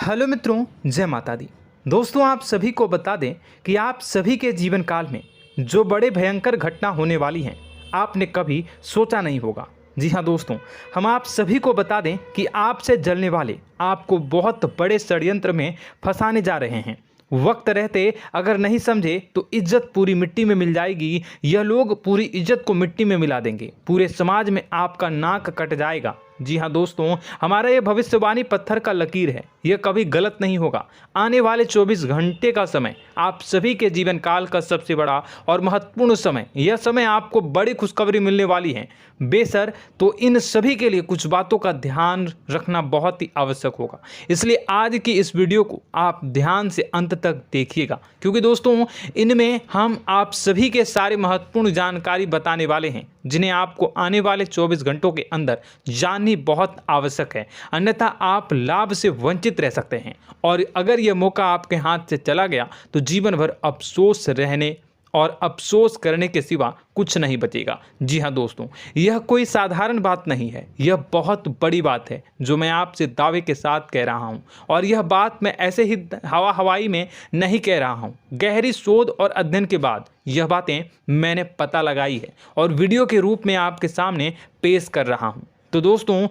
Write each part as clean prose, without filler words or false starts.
Hello मित्रों, जय माता दी। दोस्तों, आप सभी को बता दें कि आप सभी के जीवन काल में जो बड़े भयंकर घटना होने वाली हैं, आपने कभी सोचा नहीं होगा। जी हाँ दोस्तों, हम आप सभी को बता दें कि आपसे जलने वाले आपको बहुत बड़े षड्यंत्र में फंसाने जा रहे हैं। वक्त रहते अगर नहीं समझे तो इज्जत पूरी मिट्टी में मिल जाएगी। यह लोग पूरी इज्जत को मिट्टी में मिला देंगे। पूरे समाज में आपका नाक कट जाएगा। जी हाँ दोस्तों, हमारा ये भविष्यवाणी पत्थर का लकीर है, यह कभी गलत नहीं होगा। आने वाले 24 घंटे का समय आप सभी के जीवन काल का सबसे बड़ा और महत्वपूर्ण समय। यह समय आपको बड़ी खुशखबरी मिलने वाली है बेसर, तो इन सभी के लिए कुछ बातों का ध्यान रखना बहुत ही आवश्यक होगा। इसलिए आज की इस वीडियो को आप ध्यान से अंत तक देखिएगा, क्योंकि दोस्तों इनमें हम आप सभी के सारे महत्वपूर्ण जानकारी बताने वाले हैं, जिन्हें आपको आने वाले 24 घंटों के अंदर जाननी बहुत आवश्यक है। अन्यथा आप लाभ से वंचित रह सकते हैं, और अगर यह मौका आपके हाथ से चला गया तो जीवन भर अफसोस रहने और अफसोस करने के सिवा कुछ नहीं बचेगा। जी हाँ दोस्तों, यह कोई साधारण बात नहीं है, यह बहुत बड़ी बात है जो मैं आपसे दावे के साथ कह रहा हूँ। और यह बात मैं ऐसे ही हवाई में नहीं कह रहा हूँ। गहरी शोध और अध्ययन के बाद यह बातें मैंने पता लगाई है और वीडियो के रूप में आपके सामने पेश कर रहा हूँ। तो दोस्तों,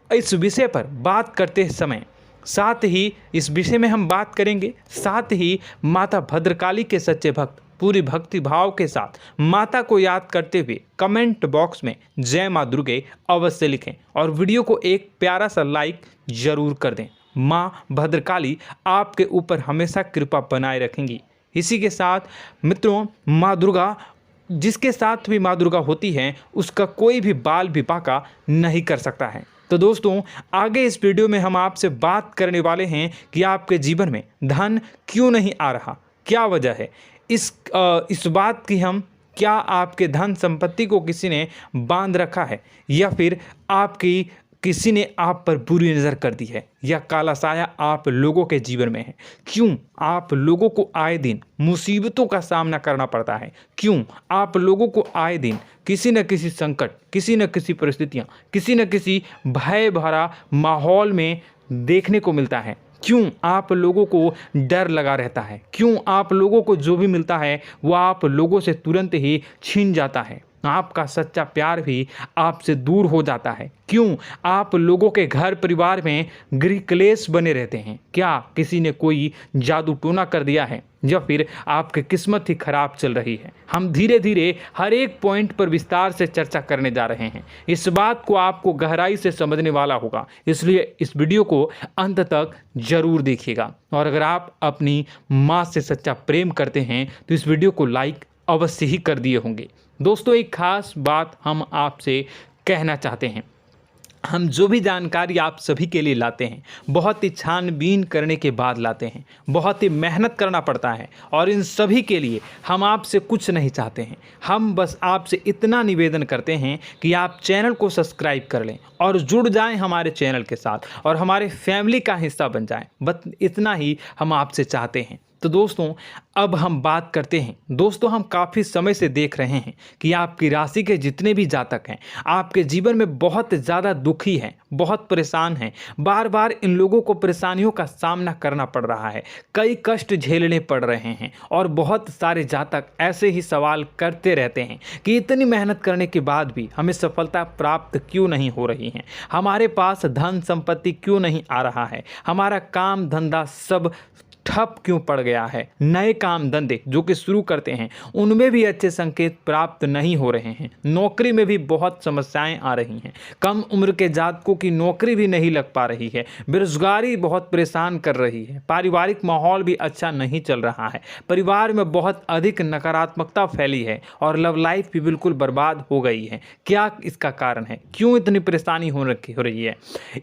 इस विषय पर बात करते समय साथ ही इस विषय में हम बात करेंगे, साथ ही माता भद्रकाली के सच्चे भक्त पूरी भक्ति भाव के साथ माता को याद करते हुए कमेंट बॉक्स में जय माँ दुर्गे अवश्य लिखें और वीडियो को एक प्यारा सा लाइक जरूर कर दें। माँ भद्रकाली आपके ऊपर हमेशा कृपा बनाए रखेंगी। इसी के साथ मित्रों, माँ दुर्गा, जिसके साथ भी माँ दुर्गा होती हैं, उसका कोई भी बाल भी बांका नहीं कर सकता है। तो दोस्तों, आगे इस वीडियो में हम आपसे बात करने वाले हैं कि आपके जीवन में धन क्यों नहीं आ रहा, क्या वजह है इस बात की। हम क्या आपके धन संपत्ति को किसी ने बांध रखा है, या फिर आपकी किसी ने आप पर बुरी नज़र कर दी है, या काला साया आप लोगों के जीवन में है। क्यों आप लोगों को आए दिन मुसीबतों का सामना करना पड़ता है, क्यों आप लोगों को आए दिन किसी न किसी संकट, किसी न किसी परिस्थितियाँ, किसी न किसी भय भरा माहौल में देखने को मिलता है, क्यों आप लोगों को डर लगा रहता है, क्यों आप लोगों को जो भी मिलता है वो आप लोगों से तुरंत ही छीन जाता है, आपका सच्चा प्यार भी आपसे दूर हो जाता है, क्यों आप लोगों के घर परिवार में गृह क्लेश बने रहते हैं। क्या किसी ने कोई जादू टोना कर दिया है, या फिर आपकी किस्मत ही खराब चल रही है। हम धीरे धीरे हर एक पॉइंट पर विस्तार से चर्चा करने जा रहे हैं। इस बात को आपको गहराई से समझने वाला होगा, इसलिए इस वीडियो को अंत तक जरूर देखिएगा। और अगर आप अपनी माँ से सच्चा प्रेम करते हैं तो इस वीडियो को लाइक अवश्य ही कर दिए होंगे। दोस्तों, एक खास बात हम आपसे कहना चाहते हैं। हम जो भी जानकारी आप सभी के लिए लाते हैं, बहुत ही छानबीन करने के बाद लाते हैं, बहुत ही मेहनत करना पड़ता है, और इन सभी के लिए हम आपसे कुछ नहीं चाहते हैं। हम बस आपसे इतना निवेदन करते हैं कि आप चैनल को सब्सक्राइब कर लें और जुड़ जाएं हमारे चैनल के साथ और हमारे फैमिली का हिस्सा बन जाएं। बस इतना ही हम आपसे चाहते हैं। तो दोस्तों, अब हम बात करते हैं। दोस्तों, हम काफ़ी समय से देख रहे हैं कि आपकी राशि के जितने भी जातक हैं, आपके जीवन में बहुत ज़्यादा दुखी हैं, बहुत परेशान हैं। बार बार इन लोगों को परेशानियों का सामना करना पड़ रहा है, कई कष्ट झेलने पड़ रहे हैं, और बहुत सारे जातक ऐसे ही सवाल करते रहते हैं कि इतनी मेहनत करने के बाद भी हमें सफलता प्राप्त क्यों नहीं हो रही है, हमारे पास धन संपत्ति क्यों नहीं आ रहा है, हमारा काम धंधा सब ठप क्यों पड़ गया है, नए काम धंधे जो कि शुरू करते हैं उनमें भी अच्छे संकेत प्राप्त नहीं हो रहे हैं, नौकरी में भी बहुत समस्याएं आ रही हैं, कम उम्र के जातकों की नौकरी भी नहीं लग पा रही है, बेरोजगारी बहुत परेशान कर रही है, पारिवारिक माहौल भी अच्छा नहीं चल रहा है, परिवार में बहुत अधिक नकारात्मकता फैली है, और लव लाइफ भी बिल्कुल बर्बाद हो गई है। क्या इसका कारण है, क्यों इतनी परेशानी हो रही है?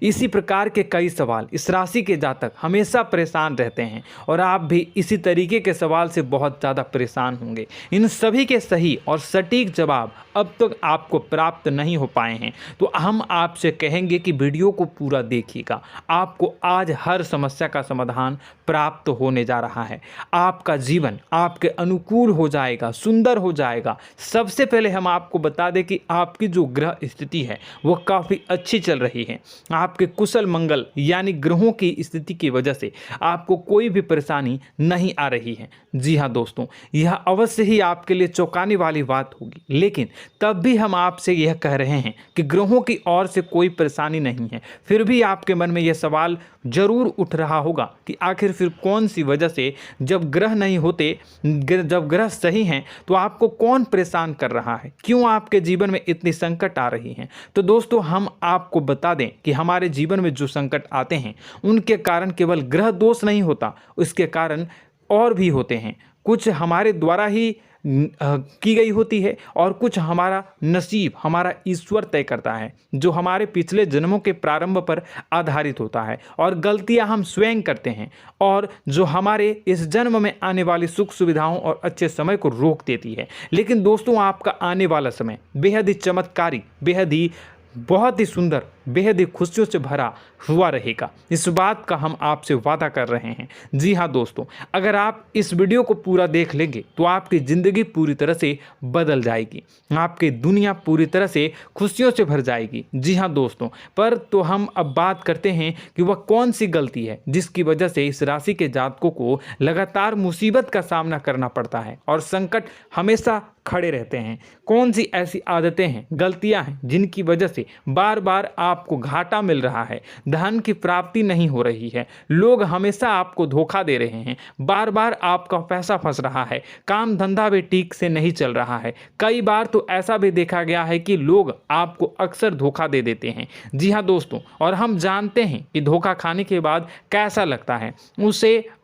इसी प्रकार के कई सवाल इस राशि के जातक हमेशा परेशान रहते हैं, और आप भी इसी तरीके के सवाल से बहुत ज़्यादा परेशान होंगे। इन सभी के सही और सटीक जवाब अब तक आपको प्राप्त नहीं हो पाए हैं, तो हम आपसे कहेंगे कि वीडियो को पूरा देखिएगा। आपको आज हर समस्या का समाधान प्राप्त होने जा रहा है। आपका जीवन आपके अनुकूल हो जाएगा, सुंदर हो जाएगा। सबसे पहले हम आपको बता दें कि आपकी जो ग्रह स्थिति है वो काफ़ी अच्छी चल रही है। आपके कुशल मंगल यानी ग्रहों की स्थिति की वजह से आपको कोई भी परेशानी नहीं आ रही है। जी हाँ दोस्तों, यह अवश्य ही आपके लिए चौंकाने वाली बात होगी, लेकिन तब भी हम आपसे यह कह रहे हैं कि ग्रहों की ओर से कोई परेशानी नहीं है। फिर भी आपके मन में यह सवाल जरूर उठ रहा होगा कि आखिर फिर कौन सी वजह से, जब ग्रह नहीं होते, जब ग्रह सही हैं, तो आपको कौन परेशान कर रहा है, क्यों आपके जीवन में इतनी संकट आ रही हैं। तो दोस्तों, हम आपको बता दें कि हमारे जीवन में जो संकट आते हैं उनके कारण केवल ग्रह दोष नहीं होता, उसके कारण और भी होते हैं। कुछ हमारे द्वारा ही की गई होती है और कुछ हमारा नसीब, हमारा ईश्वर तय करता है, जो हमारे पिछले जन्मों के प्रारंभ पर आधारित होता है। और गलतियां हम स्वयं करते हैं और जो हमारे इस जन्म में आने वाली सुख सुविधाओं और अच्छे समय को रोक देती है। लेकिन दोस्तों, आपका आने वाला समय बेहद ही चमत्कारी, बेहद ही बहुत ही सुंदर, बेहद ही खुशियों से भरा हुआ रहेगा। इस बात का हम आपसे वादा कर रहे हैं। जी हाँ दोस्तों, अगर आप इस वीडियो को पूरा देख लेंगे तो आपकी ज़िंदगी पूरी तरह से बदल जाएगी, आपकी दुनिया पूरी तरह से खुशियों से भर जाएगी। जी हाँ दोस्तों, पर तो हम अब बात करते हैं कि वह कौन सी गलती है जिसकी वजह से इस राशि के जातकों को लगातार मुसीबत का सामना करना पड़ता है और संकट हमेशा खड़े रहते हैं। कौन सी ऐसी आदतें हैं, गलतियां हैं जिनकी वजह से बार बार आपको घाटा मिल रहा है, धन की प्राप्ति नहीं हो रही है, लोग हमेशा आपको धोखा दे रहे हैं, बार बार आपका पैसा फंस रहा है, काम धंधा भी ठीक से नहीं चल रहा है। कई बार तो ऐसा भी देखा गया है कि लोग आपको अक्सर धोखा दे देते हैं। जी हाँ दोस्तों, और हम जानते हैं कि धोखा खाने के बाद कैसा लगता है।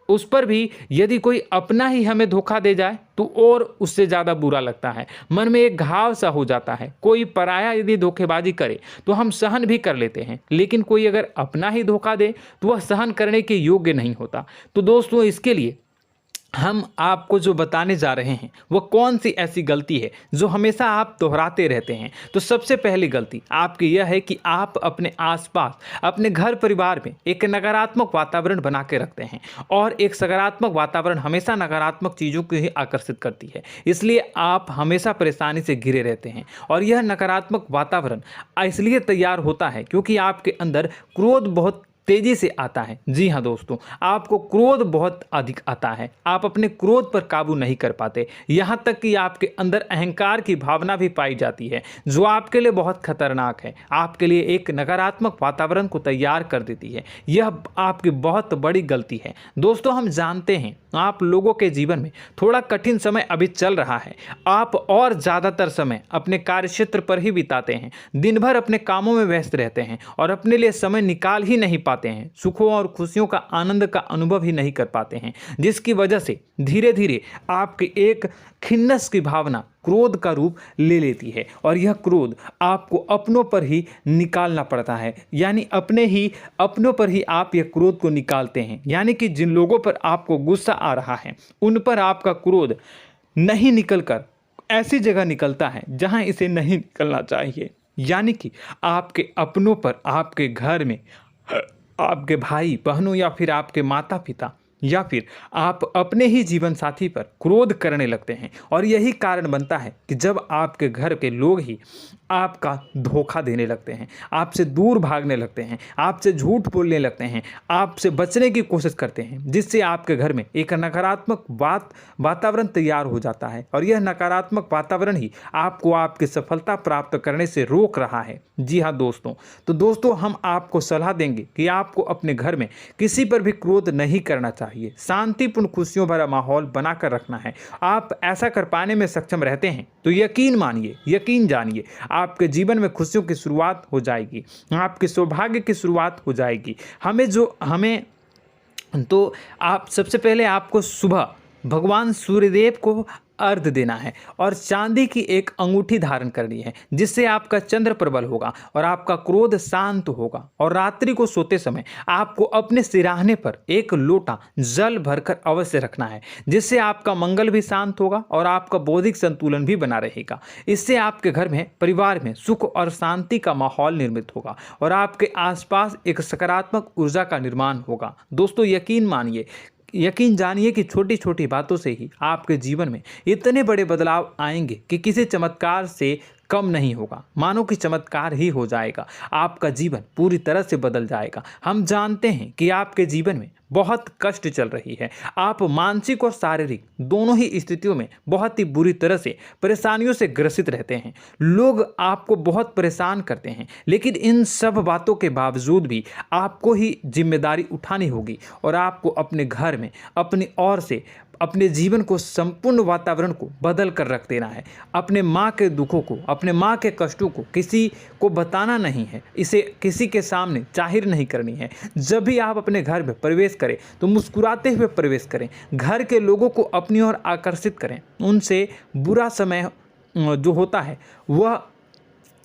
उस पर भी यदि कोई अपना ही हमें धोखा दे जाए तो और उससे ज़्यादा बुरा लगता है, मन में एक घाव सा हो जाता है। कोई पराया यदि धोखेबाजी करे तो हम सहन भी कर लेते हैं, लेकिन कोई अगर अपना ही धोखा दे तो वह सहन करने के योग्य नहीं होता। तो दोस्तों, इसके लिए हम आपको जो बताने जा रहे हैं वो कौन सी ऐसी गलती है जो हमेशा आप दोहराते रहते हैं। तो सबसे पहली गलती आपकी यह है कि आप अपने आसपास, अपने घर परिवार में एक नकारात्मक वातावरण बना के रखते हैं, और एक सकारात्मक वातावरण हमेशा नकारात्मक चीज़ों को ही आकर्षित करती है। इसलिए आप हमेशा परेशानी से घिरे रहते हैं, और यह नकारात्मक वातावरण इसलिए तैयार होता है क्योंकि आपके अंदर क्रोध बहुत तेजी से आता है। जी हाँ दोस्तों, आपको क्रोध बहुत अधिक आता है, आप अपने क्रोध पर काबू नहीं कर पाते, यहाँ तक कि आपके अंदर अहंकार की भावना भी पाई जाती है, जो आपके लिए बहुत खतरनाक है, आपके लिए एक नकारात्मक वातावरण को तैयार कर देती है। यह आपकी बहुत बड़ी गलती है। दोस्तों, हम जानते हैं आप लोगों के जीवन में थोड़ा कठिन समय अभी चल रहा है। आप और ज़्यादातर समय अपने कार्यक्षेत्र पर ही बिताते हैं, दिन भर अपने कामों में व्यस्त रहते हैं और अपने लिए समय निकाल ही नहीं पाते हैं, सुखों और खुशियों का आनंद का अनुभव ही नहीं कर पाते हैं, जिसकी वजह से धीरे धीरे आपकी एक खिन्नस की भावना क्रोध का रूप ले लेती है, और यह क्रोध आपको अपनों पर ही निकालना पड़ता है। यानी अपनों पर ही आप यह क्रोध को निकालते हैं। यानी कि जिन लोगों पर आपको गुस्सा आ रहा है उन पर आपका क्रोध नहीं निकलकर ऐसी जगह निकलता है जहां इसे नहीं निकलना चाहिए। यानी कि आपके अपनों पर, आपके घर में, आपके भाई बहनों या फिर आपके माता पिता या फिर आप अपने ही जीवन साथी पर क्रोध करने लगते हैं, और यही कारण बनता है कि जब आपके घर के लोग ही आपका धोखा देने लगते हैं, आपसे दूर भागने लगते हैं, आपसे झूठ बोलने लगते हैं, आपसे बचने की कोशिश करते हैं, जिससे आपके घर में एक नकारात्मक वातावरण तैयार हो जाता है, और यह नकारात्मक वातावरण ही आपको आपकी सफलता प्राप्त करने से रोक रहा है। जी हाँ दोस्तों, तो दोस्तों, हम आपको सलाह देंगे कि आपको अपने घर में किसी पर भी क्रोध नहीं करना चाहिए, शांतिपूर्ण खुशियों भरा माहौल बनाकर रखना है। आप ऐसा कर पाने में सक्षम रहते हैं तो यकीन मानिए, यकीन जानिए, आपके जीवन में खुशियों की शुरुआत हो जाएगी, आपके सौभाग्य की शुरुआत हो जाएगी। आप सबसे पहले आपको सुबह भगवान सूर्यदेव को अर्घ्य देना है और चांदी की एक अंगूठी धारण करनी है, जिससे आपका चंद्र प्रबल होगा और आपका क्रोध शांत होगा। और रात्रि को सोते समय आपको अपने सिरहाने पर एक लोटा जल भरकर अवश्य रखना है, जिससे आपका मंगल भी शांत होगा और आपका बौद्धिक संतुलन भी बना रहेगा। इससे आपके घर में, परिवार में सुख और शांति का माहौल निर्मित होगा और आपके आसपास एक सकारात्मक ऊर्जा का निर्माण होगा। दोस्तों, यकीन जानिए कि छोटी छोटी बातों से ही आपके जीवन में इतने बड़े बदलाव आएंगे कि किसी चमत्कार से कम नहीं होगा। मानो कि चमत्कार ही हो जाएगा, आपका जीवन पूरी तरह से बदल जाएगा। हम जानते हैं कि आपके जीवन में बहुत कष्ट चल रही है, आप मानसिक और शारीरिक दोनों ही स्थितियों में बहुत ही बुरी तरह से परेशानियों से ग्रसित रहते हैं। लोग आपको बहुत परेशान करते हैं, लेकिन इन सब बातों के बावजूद भी आपको ही जिम्मेदारी उठानी होगी और आपको अपने घर में अपनी ओर से अपने जीवन को, संपूर्ण वातावरण को बदल कर रख देना है। अपने माँ के दुखों को, अपने माँ के कष्टों को किसी को बताना नहीं है, इसे किसी के सामने जाहिर नहीं करनी है। जब भी आप अपने घर में प्रवेश करें तो मुस्कुराते हुए प्रवेश करें, घर के लोगों को अपनी ओर आकर्षित करें। उनसे बुरा समय जो होता है वह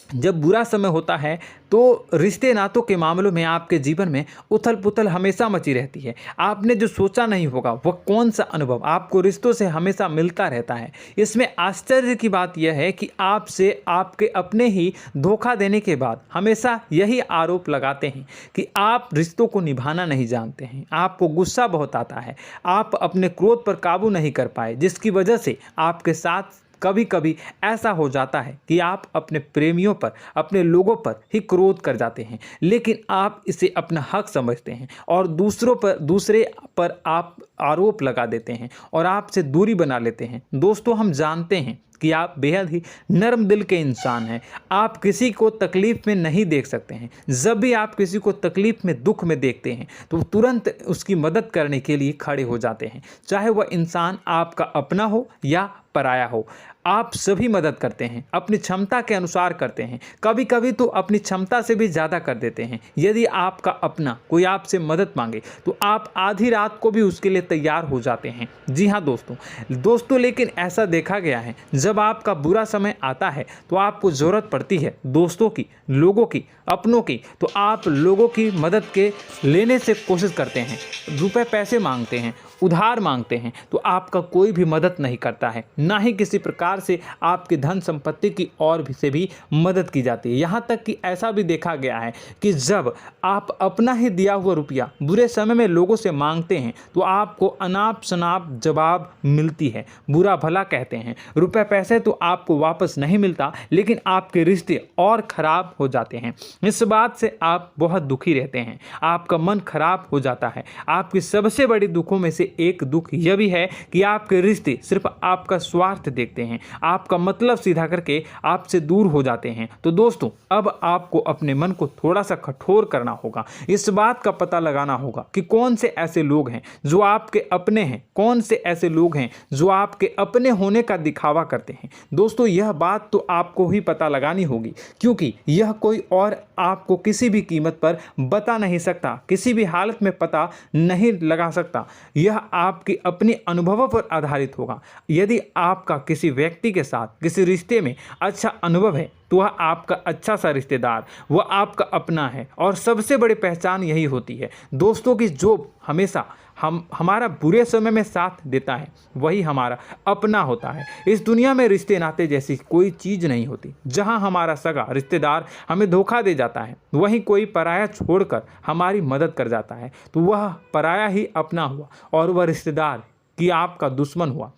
जब बुरा समय होता है तो रिश्ते नातों के मामलों में आपके जीवन में उथल पुथल हमेशा मची रहती है। आपने जो सोचा नहीं होगा वह कौन सा अनुभव आपको रिश्तों से हमेशा मिलता रहता है। इसमें आश्चर्य की बात यह है कि आपसे आपके अपने ही धोखा देने के बाद हमेशा यही आरोप लगाते हैं कि आप रिश्तों को निभाना नहीं जानते हैं, आपको गुस्सा बहुत आता है, आप अपने क्रोध पर काबू नहीं कर पाए, जिसकी वजह से आपके साथ कभी कभी ऐसा हो जाता है कि आप अपने प्रेमियों पर, अपने लोगों पर ही क्रोध कर जाते हैं, लेकिन आप इसे अपना हक समझते हैं और दूसरे पर आप आरोप लगा देते हैं और आपसे दूरी बना लेते हैं। दोस्तों, हम जानते हैं कि आप बेहद ही नर्म दिल के इंसान हैं। आप किसी को तकलीफ में नहीं देख सकते हैं। जब भी आप किसी को तकलीफ में, दुख में देखते हैं तो तुरंत उसकी मदद करने के लिए खड़े हो जाते हैं, चाहे वह इंसान आपका अपना हो या पराया हो। आप सभी मदद करते हैं, अपनी क्षमता के अनुसार करते हैं, कभी कभी तो अपनी क्षमता से भी ज़्यादा कर देते हैं। यदि आपका अपना कोई आपसे मदद मांगे तो आप आधी रात को भी उसके लिए तैयार हो जाते हैं। जी हाँ दोस्तों, लेकिन ऐसा देखा गया है, जब आपका बुरा समय आता है तो आपको ज़रूरत पड़ती है दोस्तों की, लोगों की, अपनों की, तो आप लोगों की मदद के लेने से कोशिश करते हैं, रुपए पैसे मांगते हैं, उधार मांगते हैं, तो आपका कोई भी मदद नहीं करता है, ना ही किसी प्रकार से आपकी धन संपत्ति की ओर से भी मदद की जाती है। यहाँ तक कि ऐसा भी देखा गया है कि जब आप अपना ही दिया हुआ रुपया बुरे समय में लोगों से मांगते हैं तो आपको अनाप शनाप जवाब मिलती है, बुरा भला कहते हैं। रुपए पैसे तो आपको वापस नहीं मिलता, लेकिन आपके रिश्ते और खराब हो जाते हैं। इस बात से आप बहुत दुखी रहते हैं, आपका मन खराब हो जाता है। आपकी सबसे बड़ी दुखों में से एक दुख यह भी है कि आपके रिश्ते सिर्फ आपका स्वार्थ देखते हैं, आपका मतलब सीधा करके आपसे दूर हो जाते हैं। तो दोस्तों, अब आपको अपने मन को थोड़ा सा कठोर करना होगा, इस बात का पता लगाना होगा कि कौन से ऐसे लोग हैं जो आपके अपने हैं, कौन से ऐसे लोग हैं जो आपके अपने होने का दिखावा करते हैं। दोस्तों, यह बात तो आपको ही पता लगानी होगी, क्योंकि यह कोई और आपको किसी भी कीमत पर बता नहीं सकता, किसी भी हालत में पता नहीं लगा सकता। यह आपके अपने अनुभवों पर आधारित होगा। यदि आपका किसी व्यक्ति के साथ किसी रिश्ते में अच्छा अनुभव है तो वह आपका अच्छा सा रिश्तेदार, वह आपका अपना है। और सबसे बड़ी पहचान यही होती है दोस्तों की जो हमेशा हमारा बुरे समय में साथ देता है वही हमारा अपना होता है। इस दुनिया में रिश्ते नाते जैसी कोई चीज़ नहीं होती। जहां हमारा सगा रिश्तेदार हमें धोखा दे जाता है, वहीं कोई पराया छोड़कर हमारी मदद कर जाता है, तो वह पराया ही अपना हुआ और वह रिश्तेदार की आपका दुश्मन हुआ।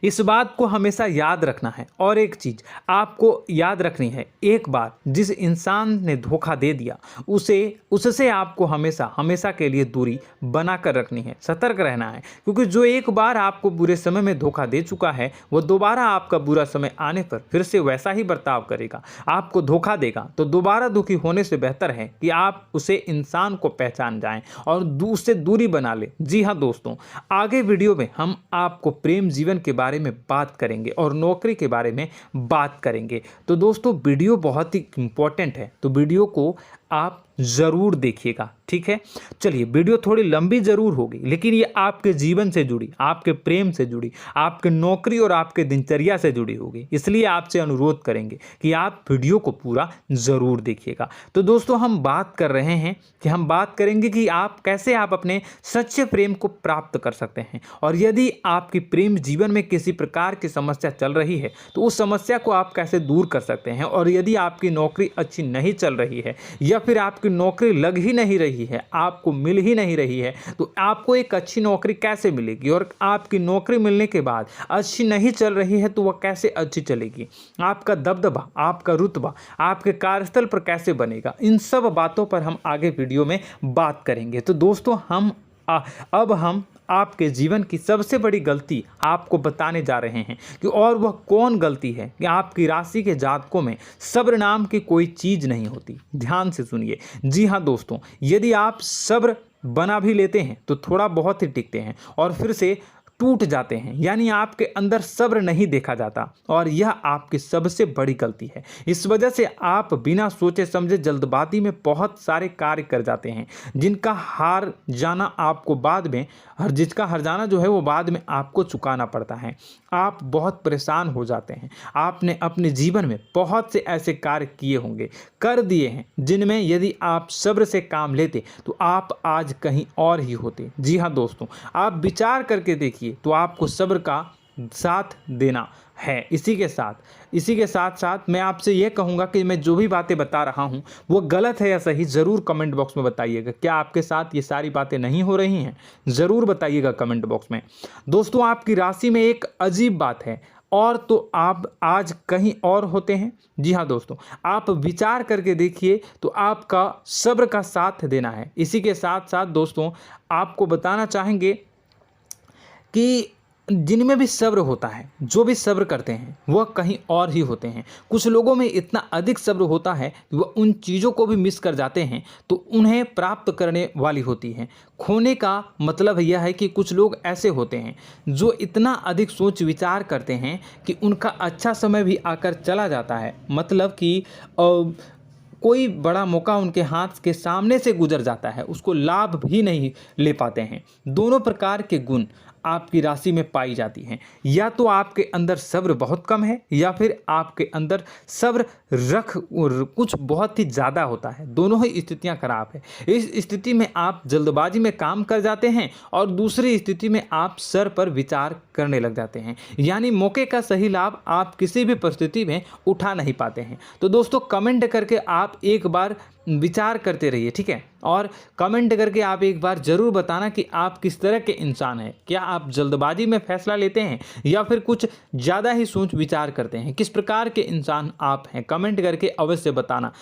इस बात को हमेशा याद रखना है। और एक चीज़ आपको याद रखनी है, एक बार जिस इंसान ने धोखा दे दिया उससे आपको हमेशा के लिए दूरी बना कर रखनी है, सतर्क रहना है। क्योंकि जो एक बार आपको बुरे समय में धोखा दे चुका है वो दोबारा आपका बुरा समय आने पर फिर से वैसा ही बर्ताव करेगा, आपको धोखा देगा। तो दोबारा दुखी होने से बेहतर है कि आप उसे इंसान को पहचान जाएं और उससे दूरी बना लें। जी हाँ दोस्तों, आगे वीडियो में हम आपको प्रेम जीवन के बारे में बात करेंगे और नौकरी के बारे में बात करेंगे। तो दोस्तों, वीडियो बहुत ही इम्पोर्टेंट है, तो वीडियो को आप ज़रूर देखिएगा, ठीक है। चलिए, वीडियो थोड़ी लंबी ज़रूर होगी, लेकिन ये आपके जीवन से जुड़ी, आपके प्रेम से जुड़ी, आपके नौकरी और आपके दिनचर्या से जुड़ी होगी, इसलिए आपसे अनुरोध करेंगे कि आप वीडियो को पूरा ज़रूर देखिएगा। तो दोस्तों, हम बात कर रहे हैं कि हम बात करेंगे कि आप कैसे आप अपने सच्चे प्रेम को प्राप्त कर सकते हैं, और यदि आपकी प्रेम जीवन में किसी प्रकार की समस्या चल रही है तो उस समस्या को आप कैसे दूर कर सकते हैं, और यदि आपकी नौकरी अच्छी नहीं चल रही है या फिर आपकी नौकरी लग ही नहीं रही है, आपको मिल ही नहीं रही है, तो आपको एक अच्छी नौकरी कैसे मिलेगी, और आपकी नौकरी मिलने के बाद अच्छी नहीं चल रही है तो वह कैसे अच्छी चलेगी, आपका दबदबा, आपका रुतबा आपके कार्यस्थल पर कैसे बनेगा, इन सब बातों पर हम आगे वीडियो में बात करेंगे। तो दोस्तों, अब हम आपके जीवन की सबसे बड़ी गलती आपको बताने जा रहे हैं कि और वह कौन गलती है कि आपकी राशि के जातकों में सब्र नाम की कोई चीज़ नहीं होती। ध्यान से सुनिए। जी हाँ दोस्तों, यदि आप सब्र बना भी लेते हैं तो थोड़ा बहुत ही टिकते हैं और फिर से टूट जाते हैं, यानी आपके अंदर सब्र नहीं देखा जाता, और यह आपकी सबसे बड़ी गलती है। इस वजह से आप बिना सोचे समझे जल्दबाजी में बहुत सारे कार्य कर जाते हैं, जिसका हार जाना जो है वो बाद में आपको चुकाना पड़ता है। आप बहुत परेशान हो जाते हैं। आपने अपने जीवन में बहुत से ऐसे कार्य किए होंगे, कर दिए हैं, जिनमें यदि आप सब्र से काम लेते तो आप आज कहीं और ही होते। जी हाँ दोस्तों, आप विचार करके देखिए तो आपको सब्र का साथ देना है। इसी के साथ साथ मैं आपसे यह कहूँगा कि मैं जो भी बातें बता रहा हूँ वो गलत है या सही, ज़रूर कमेंट बॉक्स में बताइएगा। क्या आपके साथ ये सारी बातें नहीं हो रही हैं, ज़रूर बताइएगा कमेंट बॉक्स में। दोस्तों, आपकी राशि में एक अजीब बात है, और तो आप आज कहीं और होते हैं। जी हाँ दोस्तों, आप विचार करके देखिए तो आपका सब्र का साथ देना है। इसी के साथ साथ दोस्तों, आपको बताना चाहेंगे कि जिनमें भी सब्र होता है, जो भी सब्र करते हैं वह कहीं और ही होते हैं। कुछ लोगों में इतना अधिक सब्र होता है कि वह उन चीज़ों को भी मिस कर जाते हैं तो उन्हें प्राप्त करने वाली होती हैं। खोने का मतलब यह है कि कुछ लोग ऐसे होते हैं जो इतना अधिक सोच विचार करते हैं कि उनका अच्छा समय भी आकर चला जाता है, मतलब कि कोई बड़ा मौका उनके हाथ के सामने से गुजर जाता है, उसको लाभ भी नहीं ले पाते हैं। दोनों प्रकार के गुण आपकी राशि में पाई जाती हैं। या तो आपके अंदर सब्र बहुत कम है या फिर आपके अंदर सब्र कुछ बहुत ही ज़्यादा होता है। दोनों ही स्थितियां खराब है। इस स्थिति में आप जल्दबाजी में काम कर जाते हैं और दूसरी स्थिति में आप सर पर विचार करने लग जाते हैं, यानी मौके का सही लाभ आप किसी भी परिस्थिति में उठा नहीं पाते हैं। तो दोस्तों, कमेंट करके आप एक बार विचार करते रहिए, ठीक है, और कमेंट करके आप एक बार ज़रूर बताना कि आप किस तरह के इंसान हैं। क्या आप जल्दबाजी में फैसला लेते हैं या फिर कुछ ज़्यादा ही सोच विचार करते हैं? किस प्रकार के इंसान आप हैं, कमेंट करके अवश्य बताना।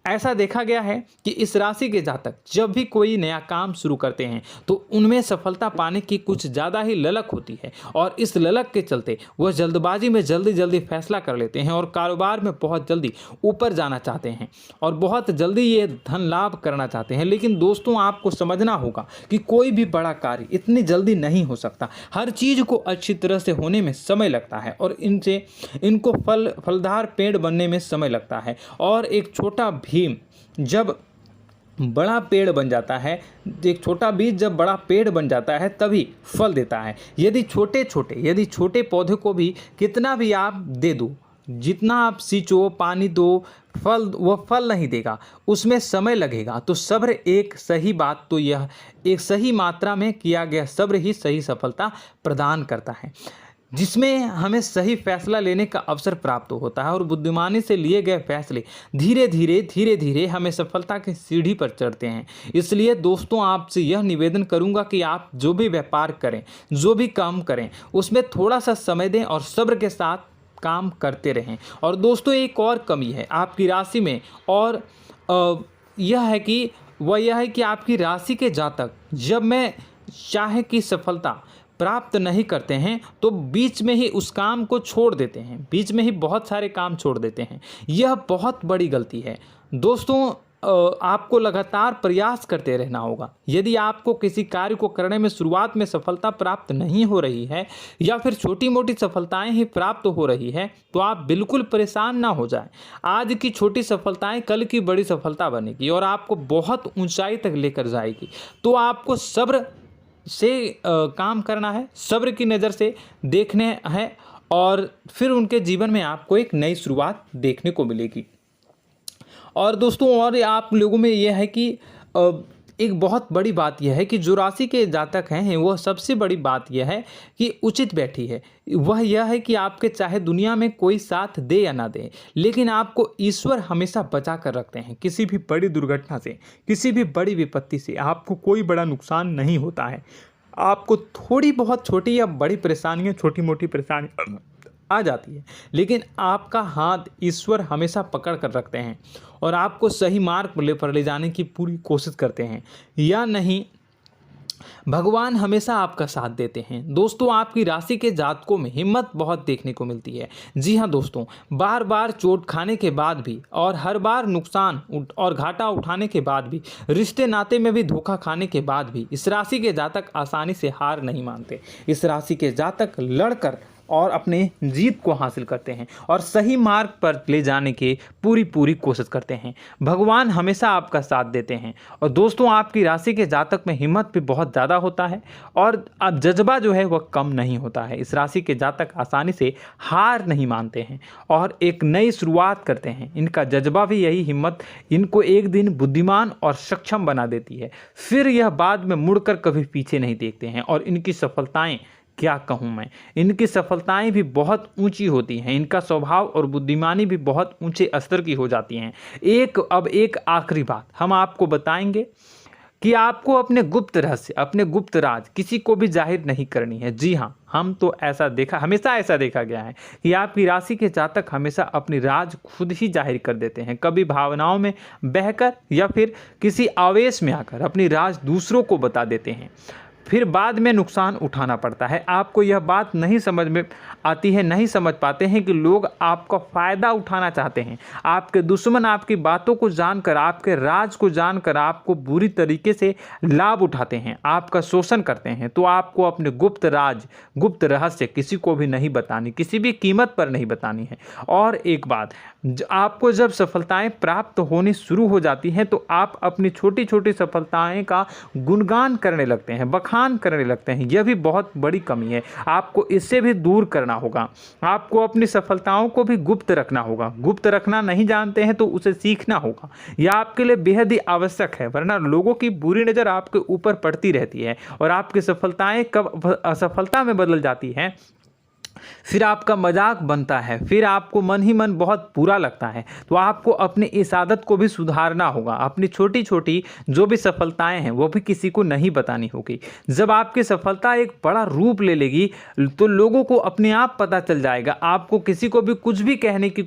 ऐसा देखा गया है कि इस राशि के जातक जब भी कोई नया काम शुरू करते हैं तो उनमें सफलता पाने की कुछ ज़्यादा ही ललक होती है, और इस ललक के चलते वह जल्दबाजी में जल्दी फैसला कर लेते हैं और कारोबार में बहुत जल्दी ऊपर जाना चाहते हैं और बहुत जल्दी ये धन लाभ करना चाहते हैं। लेकिन दोस्तों, आपको समझना होगा कि कोई भी बड़ा कार्य इतनी जल्दी नहीं हो सकता। हर चीज़ को अच्छी तरह से होने में समय लगता है और इनको फलदार पेड़ बनने में समय लगता है। और एक छोटा भीम जब बड़ा पेड़ बन जाता है, एक छोटा बीज जब बड़ा पेड़ बन जाता है तभी फल देता है। यदि छोटे पौधे को भी कितना भी आप दे दो, जितना आप सींचो, पानी दो, वह फल नहीं देगा, उसमें समय लगेगा। तो सब्र एक सही मात्रा में किया गया सब्र ही सही सफलता प्रदान करता है, जिसमें हमें सही फैसला लेने का अवसर प्राप्त होता है और बुद्धिमानी से लिए गए फैसले धीरे धीरे हमें सफलता की सीढ़ी पर चढ़ते हैं। इसलिए दोस्तों, आपसे यह निवेदन करूंगा कि आप जो भी व्यापार करें, जो भी काम करें, उसमें थोड़ा सा समय दें और सब्र के साथ काम करते रहें। और दोस्तों, एक और कमी है आपकी राशि में, और यह है कि आपकी राशि के जातक जब में चाहे कि सफलता प्राप्त नहीं करते हैं तो बीच में ही उस काम को छोड़ देते हैं, बीच में ही बहुत सारे काम छोड़ देते हैं। यह बहुत बड़ी गलती है दोस्तों। आपको लगातार प्रयास करते रहना होगा। यदि आपको किसी कार्य को करने में शुरुआत में सफलता प्राप्त नहीं हो रही है या फिर छोटी मोटी सफलताएं ही प्राप्त हो रही है तो आप बिल्कुल परेशान ना हो जाएं। आज की छोटी सफलताएं कल की बड़ी सफलता बनेगी और आपको बहुत ऊंचाई तक लेकर जाएगी। तो आपको सब्र से काम करना है, सब्र की नज़र से देखने हैं और फिर उनके जीवन में आपको एक नई शुरुआत देखने को मिलेगी। और दोस्तों और आप लोगों में यह है कि एक बहुत बड़ी बात यह है कि जो राशि के जातक हैं वो सबसे बड़ी बात यह है कि उचित बैठी है। वह यह है कि आपके चाहे दुनिया में कोई साथ दे या ना दे, लेकिन आपको ईश्वर हमेशा बचा कर रखते हैं। किसी भी बड़ी दुर्घटना से, किसी भी बड़ी विपत्ति से आपको कोई बड़ा नुकसान नहीं होता है। आपको थोड़ी बहुत छोटी या बड़ी परेशानियाँ, छोटी मोटी परेशानी आ जाती है, लेकिन आपका हाथ ईश्वर हमेशा पकड़ कर रखते हैं और आपको सही मार्ग पर ले जाने की पूरी कोशिश करते हैं। या नहीं, भगवान हमेशा आपका साथ देते हैं। दोस्तों आपकी राशि के जातकों में हिम्मत बहुत देखने को मिलती है। जी हाँ दोस्तों, बार बार चोट खाने के बाद भी और हर बार नुकसान और घाटा उठाने के बाद भी, रिश्ते नाते में भी धोखा खाने के बाद भी इस राशि के जातक आसानी से हार नहीं मानते। इस राशि के जातक लड़कर और अपने जीत को हासिल करते हैं और सही मार्ग पर ले जाने की पूरी कोशिश करते हैं। भगवान हमेशा आपका साथ देते हैं। और दोस्तों आपकी राशि के जातक में हिम्मत भी बहुत ज़्यादा होता है और अब जज्बा जो है वह कम नहीं होता है। इस राशि के जातक आसानी से हार नहीं मानते हैं और एक नई शुरुआत करते हैं। इनका जज्बा भी यही हिम्मत इनको एक दिन बुद्धिमान और सक्षम बना देती है। फिर यह बाद में मुड़कर कभी पीछे नहीं देखते हैं और इनकी सफलताएं, क्या कहूँ मैं, इनकी सफलताएं भी बहुत ऊंची होती हैं। इनका स्वभाव और बुद्धिमानी भी बहुत ऊंचे स्तर की हो जाती हैं। अब एक आखिरी बात हम आपको बताएंगे कि आपको अपने गुप्त रहस्य, अपने गुप्त राज किसी को भी जाहिर नहीं करनी है। जी हाँ, हम तो हमेशा ऐसा देखा गया है कि आपकी राशि के जातक हमेशा अपनी राज खुद ही जाहिर कर देते हैं। कभी भावनाओं में बहकर या फिर किसी आवेश में आकर अपनी राज दूसरों को बता देते हैं, फिर बाद में नुकसान उठाना पड़ता है। आपको यह बात नहीं समझ में आती है, नहीं समझ पाते हैं कि लोग आपका फ़ायदा उठाना चाहते हैं। आपके दुश्मन आपकी बातों को जानकर, आपके राज को जानकर आपको बुरी तरीके से लाभ उठाते हैं, आपका शोषण करते हैं। तो आपको अपने गुप्त राज, गुप्त रहस्य किसी को भी नहीं बतानी, किसी भी कीमत पर नहीं बतानी है। और एक बात, आपको जब सफलताएं प्राप्त होनी शुरू हो जाती हैं तो आप अपनी छोटी छोटी सफलताएं का गुणगान करने लगते हैं, बखान करने लगते हैं। यह भी बहुत बड़ी कमी है, आपको इससे भी दूर करना होगा। आपको अपनी सफलताओं को भी गुप्त रखना होगा। गुप्त रखना नहीं जानते हैं तो उसे सीखना होगा। यह आपके लिए बेहद ही आवश्यक है, वरना लोगों की बुरी नज़र आपके ऊपर पड़ती रहती है और आपकी सफलताएं कब असफलता में बदल जाती हैं, फिर आपका मजाक बनता है, फिर आपको मन ही मन बहुत बुरा लगता है। तो आपको अपनी इस आदत को भी सुधारना होगा। अपनी छोटी छोटी जो भी सफलताएं हैं वो भी किसी को नहीं बतानी होगी। जब आपकी सफलता एक बड़ा रूप ले लेगी तो लोगों को अपने आप पता चल जाएगा। आपको किसी को भी कुछ भी कहने की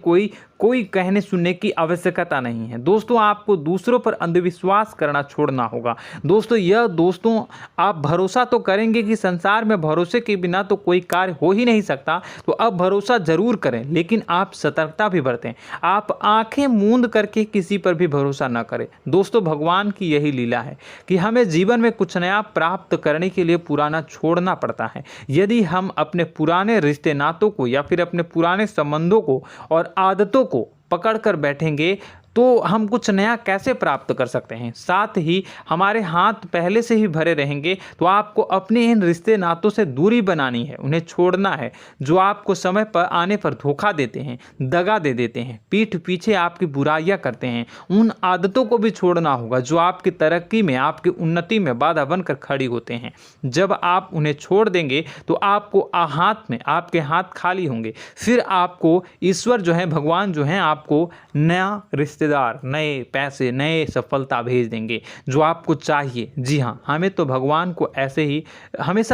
कोई कहने सुनने की आवश्यकता नहीं है। दोस्तों आपको दूसरों पर अंधविश्वास करना छोड़ना होगा। दोस्तों आप भरोसा तो करेंगे कि संसार में भरोसे के बिना तो कोई कार्य हो ही नहीं सकता, तो अब भरोसा जरूर करें, लेकिन आप सतर्कता भी बरतें। आप आंखें मूंद करके किसी पर भी भरोसा न करें। दोस्तों भगवान की यही लीला है कि हमें जीवन में कुछ नया प्राप्त करने के लिए पुराना छोड़ना पड़ता है। यदि हम अपने पुराने रिश्ते नातों को या फिर अपने पुराने संबंधों को और आदतों को पकड़ कर बैठेंगे तो हम कुछ नया कैसे प्राप्त कर सकते हैं। साथ ही हमारे हाथ पहले से ही भरे रहेंगे। तो आपको अपने इन रिश्ते नातों से दूरी बनानी है, उन्हें छोड़ना है जो आपको समय पर आने पर धोखा देते हैं, दगा दे देते हैं, पीठ पीछे आपकी बुराइयां करते हैं। उन आदतों को भी छोड़ना होगा जो आपकी तरक्की में, आपकी उन्नति में बाधा बनकर खड़ी होते हैं। जब आप उन्हें छोड़ देंगे तो आपके हाथ खाली होंगे। फिर आपको ईश्वर जो है, भगवान जो है, आपको नया रिश्तेदार, नए पैसे, नए सफलता भेज देंगे जो आपको चाहिए। जी हाँ, हमेशा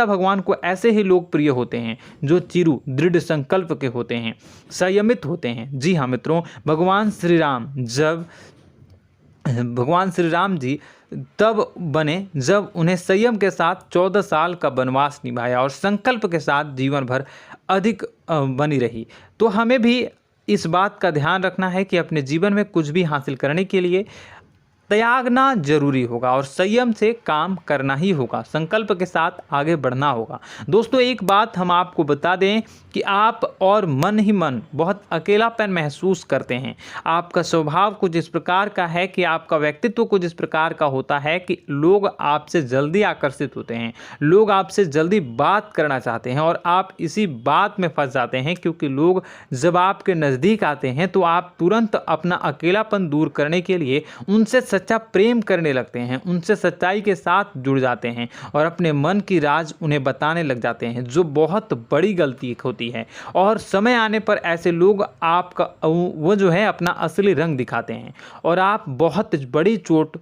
भगवान को ऐसे ही लोग प्रिय होते हैं जो चिरु दृढ़ संकल्प के होते हैं, संयमित होते हैं। जी हाँ मित्रों, भगवान श्री राम जी तब बने जब उन्हें संयम के साथ 14 साल का वनवास निभाया और संकल्प के साथ जीवन भर अधिक बनी रही। तो हमें भी इस बात का ध्यान रखना है कि अपने जीवन में कुछ भी हासिल करने के लिए त्यागना जरूरी होगा और संयम से काम करना ही होगा। संकल्प के साथ आगे बढ़ना होगा। दोस्तों एक बात हम आपको बता दें कि आप और मन ही मन बहुत अकेलापन महसूस करते हैं। आपका स्वभाव कुछ इस प्रकार का है कि आपका व्यक्तित्व कुछ इस प्रकार का होता है कि लोग आपसे जल्दी आकर्षित होते हैं, लोग आपसे जल्दी बात करना चाहते हैं और आप इसी बात में फंस जाते हैं, क्योंकि लोग जब आपके नज़दीक आते हैं तो आप तुरंत अपना अकेलापन दूर करने के लिए उनसे सच्चा प्रेम करने लगते हैं, उनसे सच्चाई के साथ जुड़ जाते हैं और अपने मन की राज उन्हें बताने लग जाते हैं, जो बहुत बड़ी गलती होती है। और समय आने पर ऐसे लोग आपका वो जो है अपना असली रंग दिखाते हैं और आप बहुत बड़ी चोट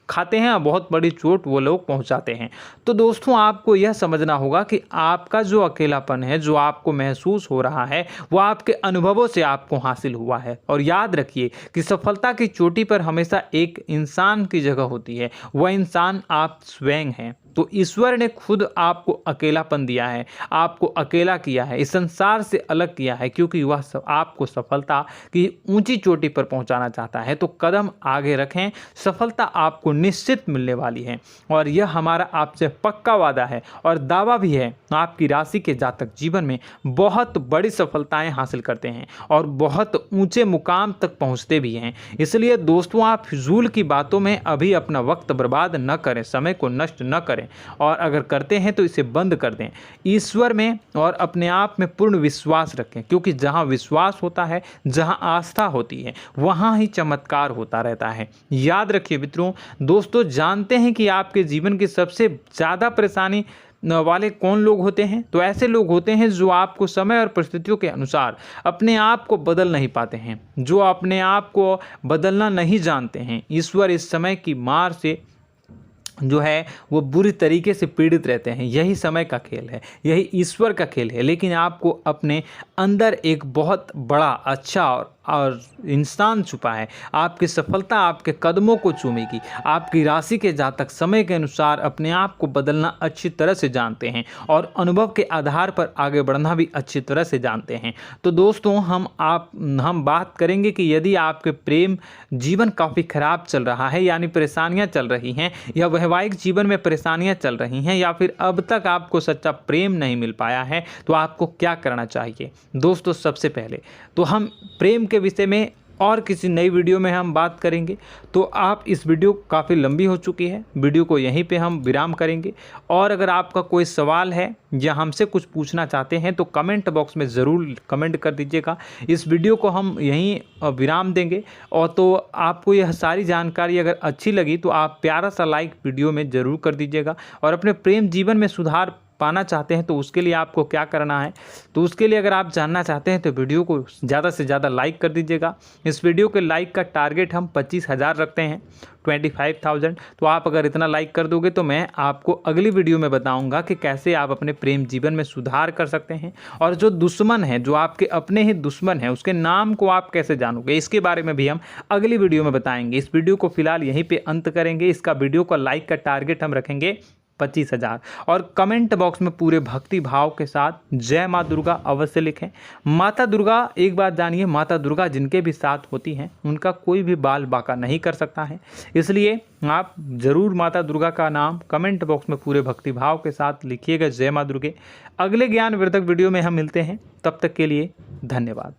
खाते हैं और बहुत बड़ी चोट वो लोग पहुंचाते हैं। तो दोस्तों आपको यह समझना होगा कि आपका जो अकेलापन है, जो आपको महसूस हो रहा है, वो आपके अनुभवों से आपको हासिल हुआ है। और याद रखिए कि सफलता की चोटी पर हमेशा एक इंसान की जगह होती है, वह इंसान आप स्वयं हैं। तो ईश्वर ने खुद आपको अकेलापन दिया है, आपको अकेला किया है, इस संसार से अलग किया है, क्योंकि वह आपको सफलता की ऊंची चोटी पर पहुंचाना चाहता है। तो कदम आगे रखें, सफलता आपको निश्चित मिलने वाली है और यह हमारा आपसे पक्का वादा है और दावा भी है। आपकी राशि के जातक जीवन में बहुत बड़ी सफलताएं हासिल करते हैं और बहुत ऊंचे मुकाम तक पहुंचते भी हैं। इसलिए दोस्तों आप फिजूल की बातों में अभी अपना वक्त बर्बाद न करें, समय को नष्ट न करें और अगर करते हैं तो इसे बंद कर दें। ईश्वर में और अपने आप में पूर्ण विश्वास रखें, क्योंकि जहां विश्वास होता है, जहां आस्था होती है, वहां ही चमत्कार होता रहता है। याद रखिए मित्रों, दोस्तों जानते हैं कि आपके जीवन की सबसे ज़्यादा परेशानी वाले कौन लोग होते हैं? तो ऐसे लोग होते हैं जो आपको समय और परिस्थितियों के अनुसार अपने आप को बदल नहीं पाते हैं, जो अपने आप को बदलना नहीं जानते हैं। ईश्वर इस समय की मार से जो है वो बुरी तरीके से पीड़ित रहते हैं। यही समय का खेल है, यही ईश्वर का खेल है। लेकिन आपको अपने अंदर एक बहुत बड़ा अच्छा और इंसान छुपा है। आपकी सफलता आपके कदमों को चूमेगी। आपकी राशि के जातक समय के अनुसार अपने आप को बदलना अच्छी तरह से जानते हैं और अनुभव के आधार पर आगे बढ़ना भी अच्छी तरह से जानते हैं। तो दोस्तों हम बात करेंगे कि यदि आपके प्रेम जीवन काफ़ी खराब चल रहा है, यानी परेशानियां चल रही हैं, या वैवाहिक जीवन में परेशानियां चल रही हैं, या फिर अब तक आपको सच्चा प्रेम नहीं मिल पाया है, तो आपको क्या करना चाहिए? दोस्तों सबसे पहले तो हम प्रेम के विषय में और किसी नई वीडियो में हम बात करेंगे। तो आप इस वीडियो काफ़ी लंबी हो चुकी है, वीडियो को यहीं पे हम विराम करेंगे। और अगर आपका कोई सवाल है या हमसे कुछ पूछना चाहते हैं तो कमेंट बॉक्स में ज़रूर कमेंट कर दीजिएगा। इस वीडियो को हम यहीं विराम देंगे। और तो आपको यह सारी जानकारी अगर अच्छी लगी तो आप प्यारा सा लाइक वीडियो में ज़रूर कर दीजिएगा। और अपने प्रेम जीवन में सुधार पाना चाहते हैं तो उसके लिए आपको क्या करना है, तो उसके लिए अगर आप जानना चाहते हैं तो वीडियो को ज़्यादा से ज़्यादा लाइक कर दीजिएगा। इस वीडियो के लाइक का टारगेट हम 25,000 रखते हैं, 25,000। तो आप अगर इतना लाइक कर दोगे तो मैं आपको अगली वीडियो में बताऊंगा कि कैसे आप अपने प्रेम जीवन में सुधार कर सकते हैं। और जो दुश्मन है, जो आपके अपने ही दुश्मन है, उसके नाम को आप कैसे जानोगे, इसके बारे में भी हम अगली वीडियो में बताएंगे। इस वीडियो को फिलहाल यहीं पे अंत करेंगे। इसका वीडियो का लाइक का टारगेट हम रखेंगे 25,000। और कमेंट बॉक्स में पूरे भक्ति भाव के साथ जय माँ दुर्गा अवश्य लिखें। माता दुर्गा, एक बात जानिए, माता दुर्गा जिनके भी साथ होती हैं उनका कोई भी बाल बाका नहीं कर सकता है। इसलिए आप ज़रूर माता दुर्गा का नाम कमेंट बॉक्स में पूरे भक्ति भाव के साथ लिखिएगा, जय माँ दुर्गे। अगले ज्ञानवर्धक वीडियो में हम मिलते हैं, तब तक के लिए धन्यवाद।